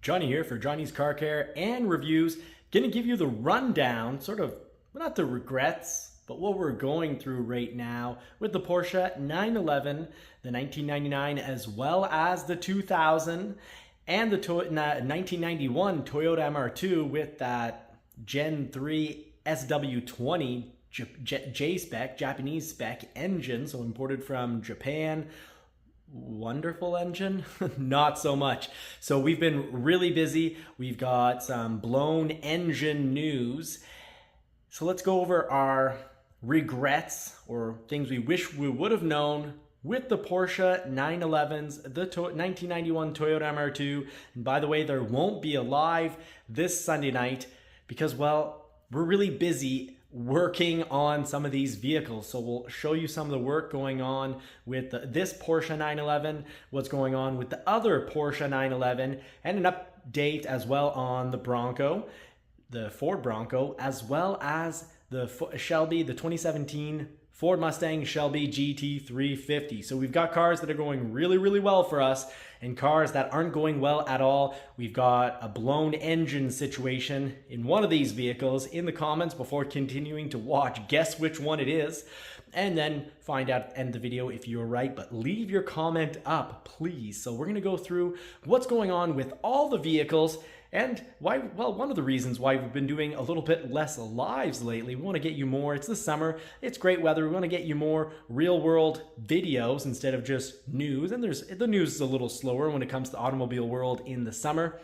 Johnny here for Johnny's Car Care and Reviews. Gonna give you the rundown, sort of, not the regrets, but what we're going through right now with the Porsche 911, the 1999, as well as the 2000 and the 1991 Toyota MR2 with that Gen 3 SW20 J-spec, Japanese spec engine, so imported from Japan. Wonderful engine. Not so much. So we've been really busy. We've got some blown engine news. So let's go over our regrets or things we wish we would have known with the Porsche 911s, the 1991 Toyota MR2. And by the way, there won't be a live this Sunday night because, well, we're really busy working on some of these vehicles. So we'll show you some of the work going on with this Porsche 911, what's going on with the other Porsche 911, and an update as well on the Bronco, the Pfrd Bronco, as well as the Shelby, the 2017 Ford Mustang Shelby GT350. So we've got cars that are going really, really well for us and cars that aren't going well at all. We've got a blown engine situation in one of these vehicles. In the comments before continuing to watch, guess which one it is, and then find out at the end of the video if you're right, but leave your comment up, please. So we're gonna go through what's going on with all the vehicles and why, well, one of the reasons why we've been doing a little bit less lives lately. We want to get you more. It's the summer. It's great weather. We want to get you more real world videos instead of just news. And the news is a little slower when it comes to automobile world in the summer.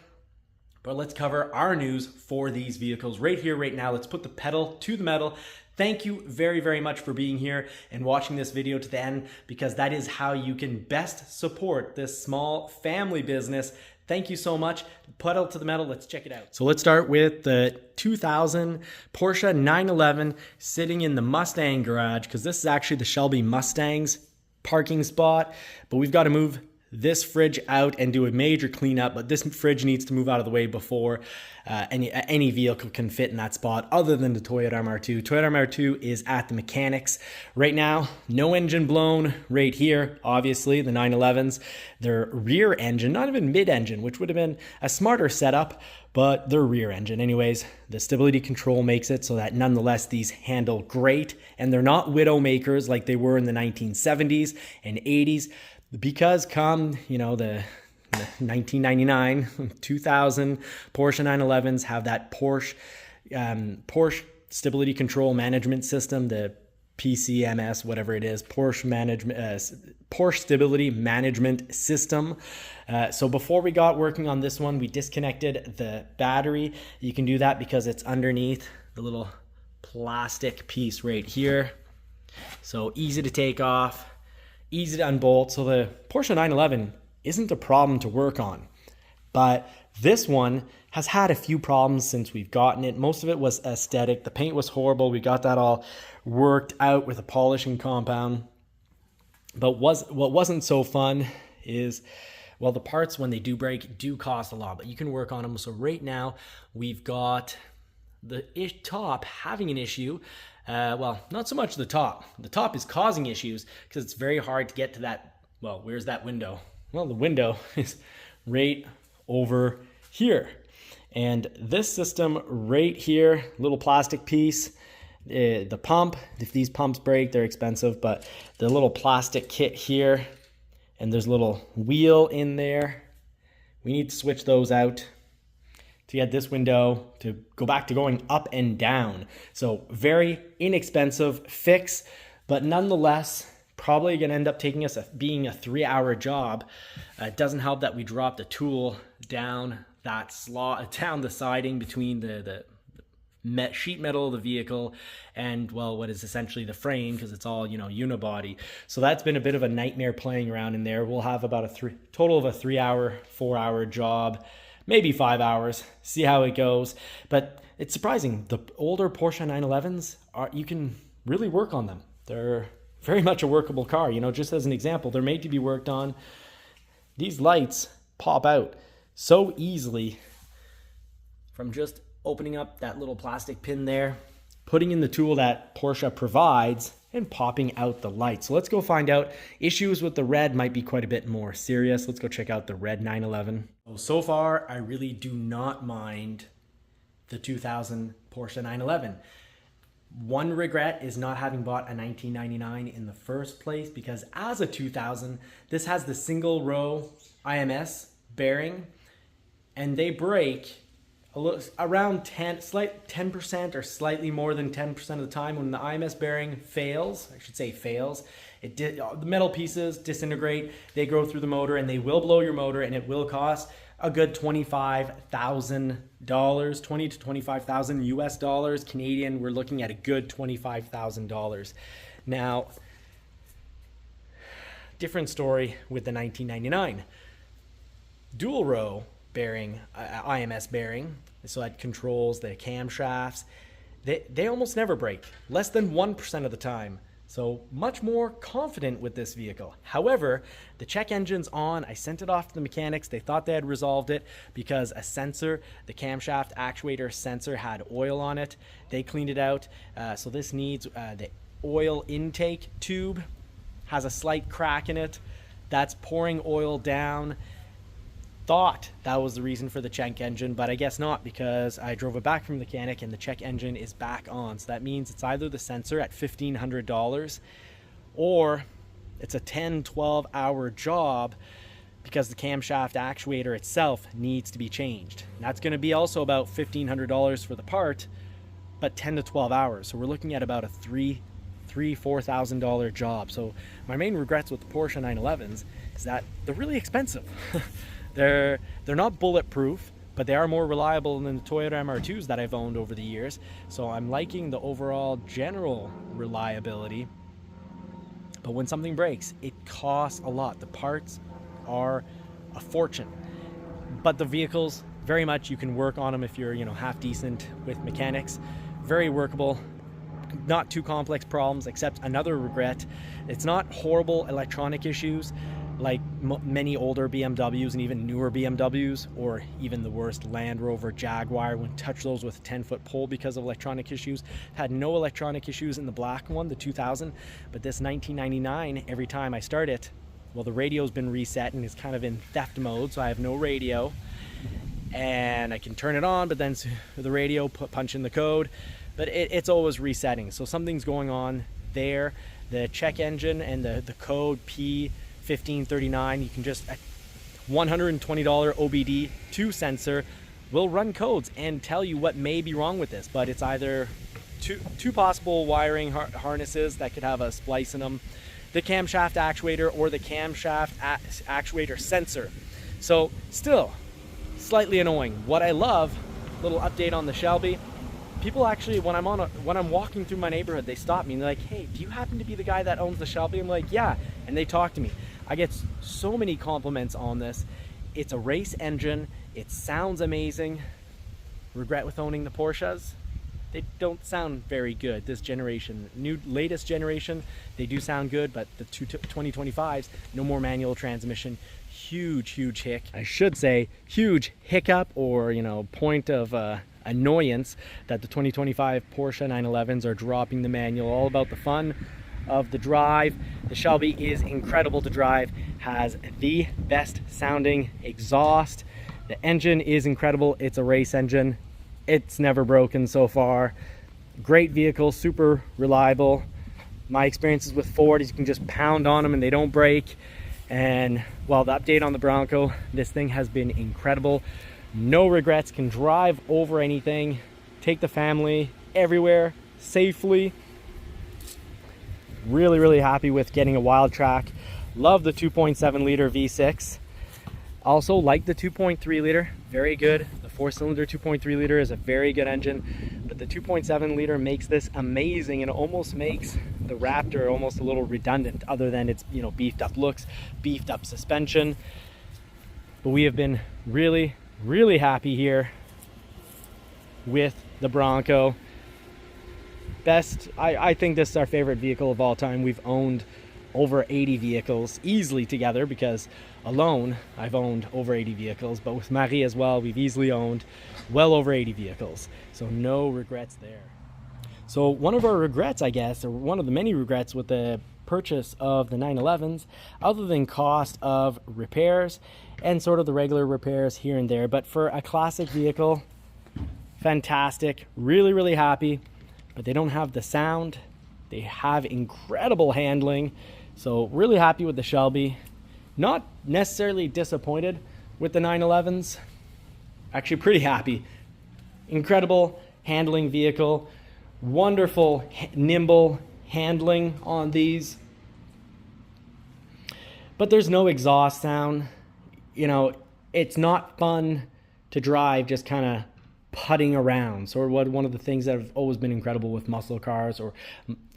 But let's cover our news for these vehicles right here, right now. Let's put the pedal to the metal. Thank you very, very much for being here and watching this video to the end, because that is how you can best support this small family business. Thank you so much. Pedal to the metal. Let's check it out. So let's start with the 2000 Porsche 911 sitting in the Mustang garage, because this is actually the Shelby Mustang's parking spot. But we've got to move this fridge out and do a major cleanup, but this fridge needs to move out of the way before any vehicle can fit in that spot other than the Toyota MR2. Toyota MR2 is at the mechanics right now. No engine blown right here. Obviously, the 911s, their rear engine, not even mid-engine, which would have been a smarter setup, but their rear engine. Anyways, the stability control makes it so that nonetheless these handle great, and they're not widow makers like they were in the 1970s and 80s. Because come, you know, the 1999, 2000 Porsche 911s have that Porsche Stability Control Management System, the PCMS, whatever it is, Porsche Stability Management System. So before we got working on this one, we disconnected the battery. You can do that because it's underneath the little plastic piece right here. So easy to take off, easy to unbolt. So the Porsche 911 isn't a problem to work on, but this one has had a few problems since we've gotten it. Most of it was aesthetic. The paint was horrible. We got that all worked out with a polishing compound. But what wasn't so fun is, well, the parts when they do break do cost a lot, but you can work on them. So right now we've got the top having an issue. Well, not so much the top. The top is causing issues because it's very hard to get to that. Well, where's that window? Well, the window is right over here. And this system right here, little plastic piece, the pump, if these pumps break, they're expensive, but the little plastic kit here, and there's a little wheel in there. We need to switch those out to get this window to go back to going up and down. So very inexpensive fix, but nonetheless, probably gonna end up taking us being a 3-hour job. It doesn't help that we dropped a tool down that slot, down the siding between the sheet metal of the vehicle and, well, what is essentially the frame, because it's all, you know, unibody. So that's been a bit of a nightmare playing around in there. We'll have about a total of a 3-hour, 4-hour job, maybe 5 hours, see how it goes. But it's surprising. The older Porsche 911s, you can really work on them. They're very much a workable car. You know, just as an example, they're made to be worked on. These lights pop out so easily from just opening up that little plastic pin there, putting in the tool that Porsche provides, and popping out the light. So let's go find out. Issues with the red might be quite a bit more serious. Let's go check out the red 911. So far, I really do not mind the 2000 Porsche 911. One regret is not having bought a 1999 in the first place, because as a 2000, this has the single row IMS bearing, and they break around 10% or slightly more than 10% of the time. When the IMS bearing fails, the metal pieces disintegrate, they go through the motor, and they will blow your motor, and it will cost a good $25,000, $20 to $25,000 US dollars. Canadian, we're looking at a good $25,000. Now, different story with the 1999. Dual row bearing, IMS bearing, so that controls the camshafts. They almost never break, less than 1% of the time. So much more confident with this vehicle. However, the check engine's on. I sent it off to the mechanics. They thought they had resolved it because a sensor, the camshaft actuator sensor, had oil on it. They cleaned it out. So this needs the oil intake tube has a slight crack in it. That's pouring oil down. Thought that was the reason for the check engine, but I guess not, because I drove it back from the mechanic and the check engine is back on. So that means it's either the sensor at $1,500 or it's a 10-12 hour job, because the camshaft actuator itself needs to be changed. And that's going to be also about $1,500 for the part, but 10 to 12 hours. So we're looking at about a $4,000 job. So my main regrets with the Porsche 911s is that they're really expensive. They're not bulletproof, but they are more reliable than the Toyota MR2s that I've owned over the years. So I'm liking the overall general reliability. But when something breaks, it costs a lot. The parts are a fortune. But the vehicles, very much you can work on them if you're, half decent with mechanics. Very workable. Not too complex problems, except another regret. It's not horrible electronic issues like many older BMWs and even newer BMWs, or even the worst Land Rover, Jaguar, when touch those with a 10-foot pole because of electronic issues. Had no electronic issues in the black one, the 2000, but this 1999, every time I start it, well, the radio's been reset and it's kind of in theft mode, so I have no radio, and I can turn it on, but then the radio, punch in the code, but it's always resetting. So something's going on there. The check engine and the code P1539, you can just, $120 OBD2 sensor will run codes and tell you what may be wrong with this, but it's either two possible wiring harnesses that could have a splice in them, the camshaft actuator or the camshaft actuator sensor. So still slightly annoying. What I love, little update on the Shelby, people actually, when I'm walking through my neighborhood, they stop me and they're like, "Hey, do you happen to be the guy that owns the Shelby?" I'm like, "Yeah," and they talk to me. I get so many compliments on this. It's a race engine. It sounds amazing. Regret with owning the Porsches? They don't sound very good this generation. Latest generation, they do sound good, but the 2025s, no more manual transmission. Huge hick. I should say huge hiccup, or point of annoyance, that the 2025 Porsche 911s are dropping the manual. All about the fun of the drive. The Shelby is incredible to drive, has the best sounding exhaust. The engine is incredible. It's a race engine. It's never broken so far. Great vehicle, super reliable. My experiences with Ford is you can just pound on them and they don't break. And well, the update on the Bronco, this thing has been incredible. No regrets, can drive over anything, take the family everywhere safely. Really happy with getting a Wildtrak. Love the 2.7 liter V6. Also like the 2.3 liter, very good. The 4-cylinder 2.3 liter is a very good engine, but the 2.7 liter makes this amazing, and it almost makes the Raptor almost a little redundant, other than its beefed up looks, beefed up suspension. But we have been really happy here with the Bronco. I think this is our favorite vehicle of all time. We've owned over 80 vehicles easily together, because alone I've owned over 80 vehicles, but with Marie as well, we've easily owned well over 80 vehicles. So no regrets there. So one of our regrets, I guess, or one of the many regrets with the purchase of the 911s, other than cost of repairs and sort of the regular repairs here and there, but for a classic vehicle, fantastic, really, really happy. But they don't have the sound. They have incredible handling. So really happy with the Shelby. Not necessarily disappointed with the 911s. Actually pretty happy. Incredible handling vehicle. Wonderful, nimble handling on these. But there's no exhaust sound. You know, it's not fun to drive just kind of putting around. So one of the things that have always been incredible with muscle cars, or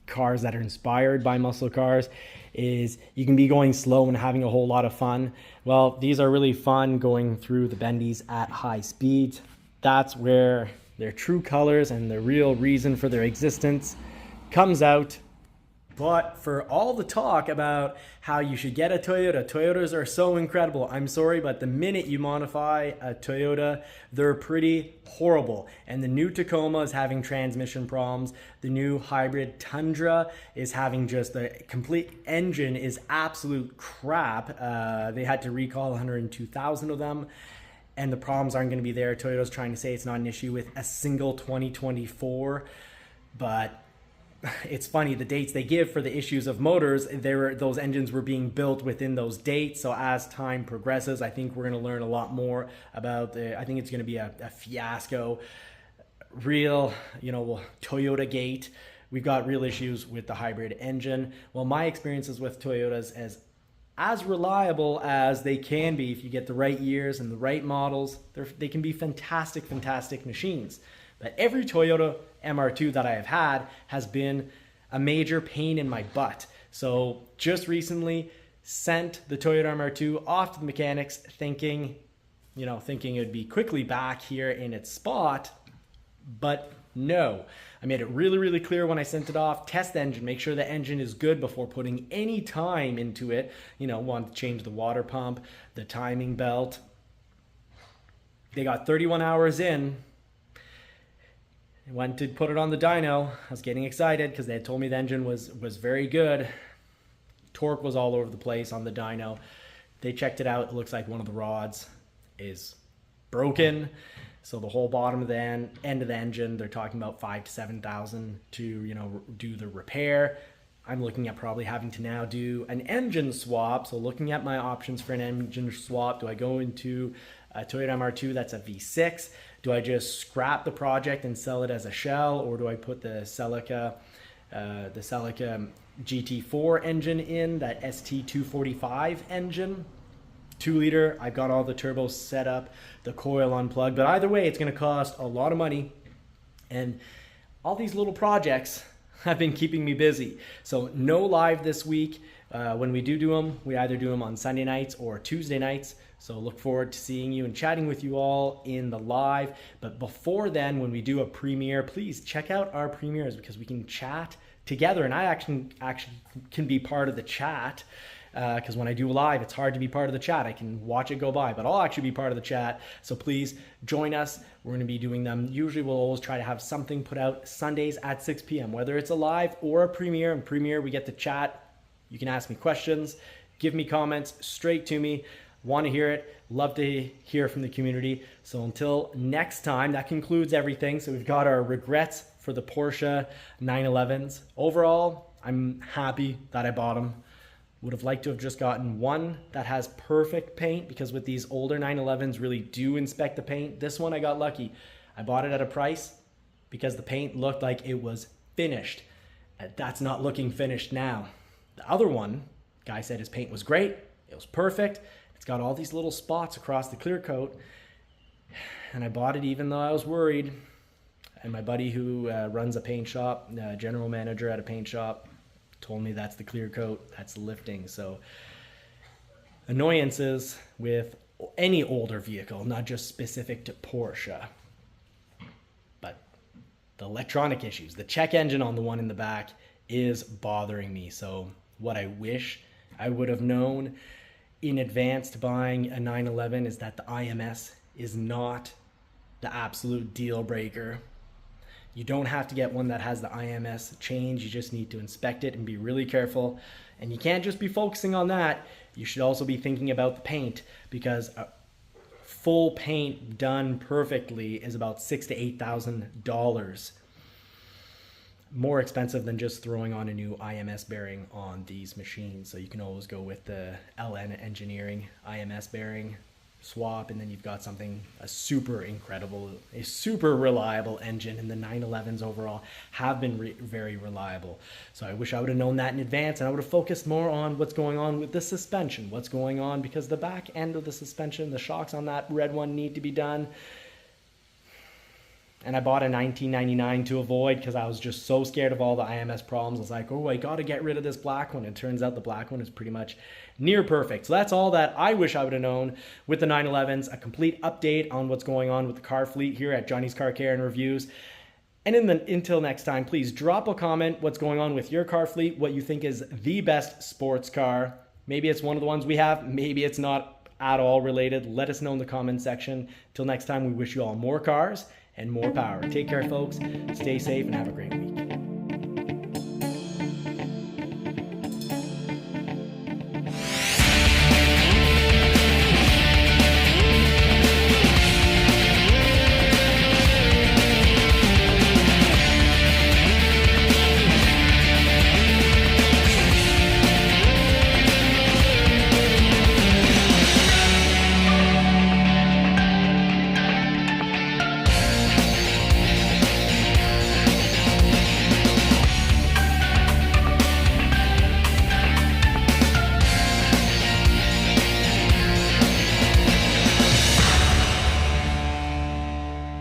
cars that are inspired by muscle cars, is you can be going slow and having a whole lot of fun. Well, these are really fun going through the bendies at high speeds. That's where their true colors and the real reason for their existence comes out. But for all the talk about how you should get a Toyota, Toyotas are so incredible. I'm sorry, but the minute you modify a Toyota, they're pretty horrible. And the new Tacoma is having transmission problems. The new hybrid Tundra is having just the complete engine is absolute crap. They had to recall 102,000 of them. And the problems aren't going to be there. Toyota's trying to say it's not an issue with a single 2024, but it's funny, the dates they give for the issues of motors, those engines were being built within those dates. So as time progresses, I think we're going to learn a lot more about I think it's going to be a fiasco, real, Toyota gate. We've got real issues with the hybrid engine. Well, my experiences with Toyotas as reliable as they can be if you get the right years and the right models. They can be fantastic, fantastic machines. But every Toyota MR2 that I have had has been a major pain in my butt. So just recently sent the Toyota MR2 off to the mechanics thinking it'd be quickly back here in its spot, but no. I made it really, really clear when I sent it off. Test the engine, make sure the engine is good before putting any time into it. Want to change the water pump, the timing belt. They got 31 hours in. I went to put it on the dyno. I was getting excited because they had told me the engine was very good. Torque was all over the place on the dyno. They checked it out. It looks like one of the rods is broken. So the whole bottom of the end of the engine, they're talking about $5,000 to $7,000 to do the repair. I'm looking at probably having to now do an engine swap. So looking at my options for an engine swap, do I go into a Toyota MR2 that's a V6? Do I just scrap the project and sell it as a shell, or do I put the Celica GT4 engine in, that ST245 engine? 2 liter, I've got all the turbos set up, the coil unplugged, but either way, it's gonna cost a lot of money. And all these little projects have been keeping me busy. So no live this week. When we do them, we either do them on Sunday nights or Tuesday nights. So look forward to seeing you and chatting with you all in the live. But before then, when we do a premiere, please check out our premieres because we can chat together. And I actually can be part of the chat because when I do live, it's hard to be part of the chat. I can watch it go by, but I'll actually be part of the chat. So please join us. We're going to be doing them. Usually we'll always try to have something put out Sundays at 6 p.m., whether it's a live or a premiere. In premiere, we get to chat. You can ask me questions, give me comments straight to me. Want to hear it. Love to hear from the community. So until next time, that concludes everything. So we've got our regrets for the Porsche 911s. Overall, I'm happy that I bought them. Would have liked to have just gotten one that has perfect paint, because with these older 911s really do inspect the paint. This one I got lucky. I bought it at a price because the paint looked like it was finished. That's not looking finished now. The other one, guy said his paint was great. It was perfect. It's got all these little spots across the clear coat. And I bought it even though I was worried. And my buddy who runs a paint shop, general manager at a paint shop, told me that's the clear coat, that's the lifting. So annoyances with any older vehicle, not just specific to Porsche. But the electronic issues, the check engine on the one in the back is bothering me. So what I wish I would have known in advance to buying a 911 is that the IMS is not the absolute deal breaker. You don't have to get one that has the IMS change. You just need to inspect it and be really careful. And you can't just be focusing on that. You should also be thinking about the paint, because full paint done perfectly is about $6,000 to $8,000. More expensive than just throwing on a new IMS bearing on these machines. So you can always go with the LN Engineering IMS bearing swap, and then you've got something, a super incredible, a super reliable engine. And the 911s overall have been very reliable. So I wish I would have known that in advance, and I would have focused more on what's going on with the suspension, what's going on, because the back end of the suspension, the shocks on that red one need to be done. And I bought a 1999 to avoid, because I was just so scared of all the IMS problems. I was like, oh, I got to get rid of this black one. It turns out the black one is pretty much near perfect. So that's all that I wish I would have known with the 911s. A complete update on what's going on with the car fleet here at Johnny's Car Care and Reviews. And until next time, please drop a comment what's going on with your car fleet, what you think is the best sports car. Maybe it's one of the ones we have. Maybe it's not at all related. Let us know in the comment section. Till next time, we wish you all more cars and more power. Take care, folks. Stay safe and have a great week.